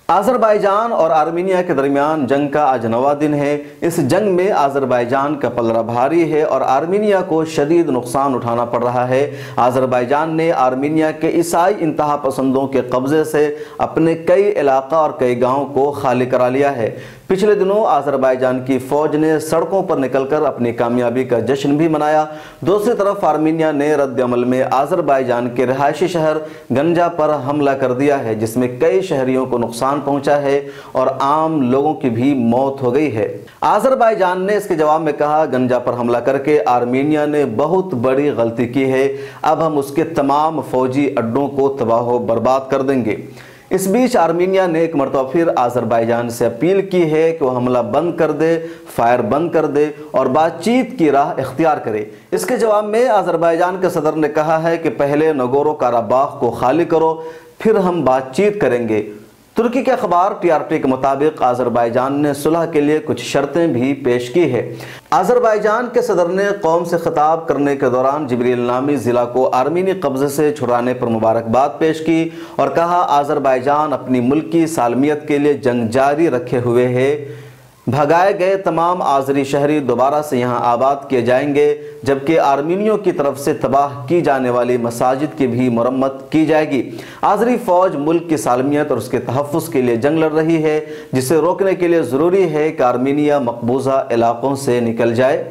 Azerbaijan और Armenia के दरमियान जंग का आज 9वां दिन है। इस जंग में आज़रबाईजान का पलड़ा भारी है और आर्मीनिया को शदीद नुकसान उठाना पड़ रहा है। आज़रबाईजान ने आर्मीनिया के ईसाई इंतहा पसंदों के कब्जे से अपने कई इलाका और कई गाँव को खाली करा लिया है। पिछले दिनों आज़रबाईजान की फौज ने सड़कों पर निकलकर अपनी कामयाबी का जश्न भी मनाया। दूसरी तरफ आर्मीनिया ने रद्द अमल में आज़रबाईजान के रिहायशी शहर गंजा पर हमला कर दिया है, जिसमें कई शहरियों को नुकसान पहुंचा है और आम लोगों की भी मौत हो गई है। आज़रबाईजान ने इसके जवाब में कहा, गंजा पर हमला करके आर्मीनिया ने बहुत बड़ी गलती की है, अब हम उसके तमाम फौजी अड्डों को तबाह बर्बाद कर देंगे। इस बीच आर्मीनिया ने एक मरतबा फिर आज़रबाईजान से अपील की है कि वह हमला बंद कर दे, फायर बंद कर दे और बातचीत की राह इख्तियार करे। इसके जवाब में आज़रबाईजान के सदर ने कहा है कि पहले नगोरो काराबाख को खाली करो, फिर हम बातचीत करेंगे। तुर्की के अखबार टीआरटी के मुताबिक आज़रबाईजान ने सुलह के लिए कुछ शर्तें भी पेश की है। आज़रबाईजान के सदर ने कौम से खिताब करने के दौरान जिब्रील नामी ज़िला को आर्मीनी कब्जे से छुड़ाने पर मुबारकबाद पेश की और कहा, आज़रबाईजान अपनी मुल्की सालमियत के लिए जंग जारी रखे हुए है। भगाए गए तमाम आज़री शहरी दोबारा से यहाँ आबाद किए जाएंगे, जबकि आर्मीनियों की तरफ से तबाह की जाने वाली मसाजिद की भी मरम्मत की जाएगी। आज़री फ़ौज मुल्क की सालमियत और उसके तहफ़्फ़ुज़ के लिए जंग लड़ रही है, जिसे रोकने के लिए ज़रूरी है कि आर्मीनिया मकबूजा इलाक़ों से निकल जाए।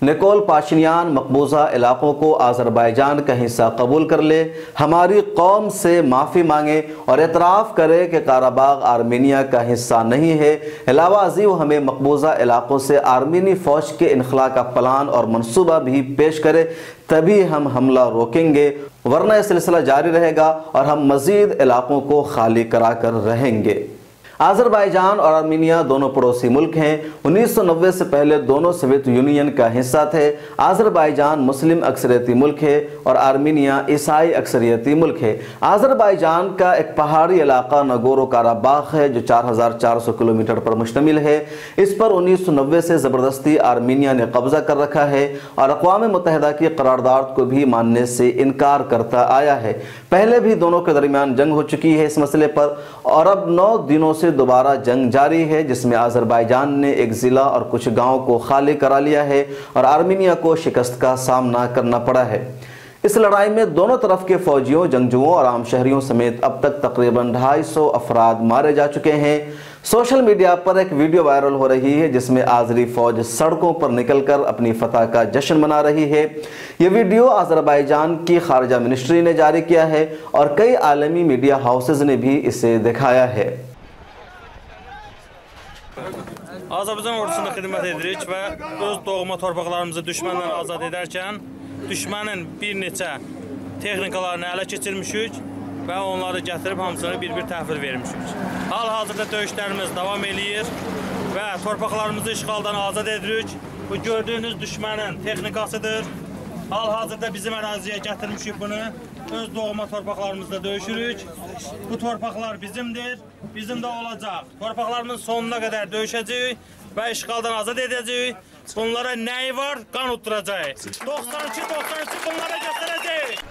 निकोल पाशिनियान मकबूजा इलाक़ों को आज़रबाईजान का हिस्सा कबूल कर ले, हमारी कौम से माफ़ी मांगे और एतराफ़ करे कि काराबाग आर्मीनिया का हिस्सा नहीं है। अलावा अज़ीज़ वो हमें मकबूजा इलाक़ों से आर्मीनी फ़ौज के इनखला का प्लान और मनसूबा भी पेश करे, तभी हम हमला रोकेंगे, वरना यह सिलसिला जारी रहेगा और हम मज़ीद इलाक़ों को खाली करा कर रहेंगे। आज़रबाईजान और आर्मीनिया दोनों पड़ोसी मुल्क हैं। 1990 से पहले दोनों सोवियत यूनियन का हिस्सा थे। आज़रबाईजान मुस्लिम अक्सरियती मुल्क है और आर्मीनिया ईसाई अक्सरियती मुल्क है। आज़रबाईजान का एक पहाड़ी इलाका नगोरो काराबाख है जो 4400 किलोमीटर पर मुश्तमिल है। इस पर 1990 से ज़बरदस्ती आर्मीनिया ने कब्जा कर रखा है और अक़वाम मुत्तहिदा की करारदाद को भी मानने से इनकार करता आया है। पहले भी दोनों के दरमियान जंग हो चुकी है इस मसले पर और अब 9 दिनों से दोबारा जंग जारी है, जिसमें आज़रबाईजान ने एक ज़िला और कुछ गाँव को खाली करा लिया है और आर्मीनिया को शिकस्त का सामना करना पड़ा है। इस लड़ाई में दोनों तरफ के फौजियों, जंगजुओं और आम शहरियों समेत अब तक तकरीबन 250 अफराद मारे जा चुके हैं। सोशल मीडिया पर एक वीडियो वायरल हो रही है जिसमें आज़री फ़ौज सड़कों पर निकलकर अपनी फतह का जश्न मना रही है। ये वीडियो आज़रबाईजान की खारजा मिनिस्ट्री ने जारी किया है और कई आलमी मीडिया हाउसेज ने भी इसे दिखाया है। Azərbaycan ordusuna xidmət edirik və öz doğma torpaqlarımızı düşməndən azad edərkən düşmənin bir neçə texnikalarını ələ keçirmişik və onları gətirib hamısını bir-bir təhvil vermişik. Hal-hazırda döyüşlərimiz davam edir və torpaqlarımızı işğaldan azad edirik. Bu gördüyünüz düşmənin texnikasıdır. Hal-hazırda bizim əraziyə gətirmişik bunu. Öz doğma torpaqlarımızda döyüşürük. Bu torpaqlar bizimdir, bizim də olacaq. Torpaqlarımızın sonuna qədər döyüşəcəyik və işğaldan azad edəcəyik. Bunlara nəyi var? Qan utturacaq. 92 bunlara göstərəcəyik.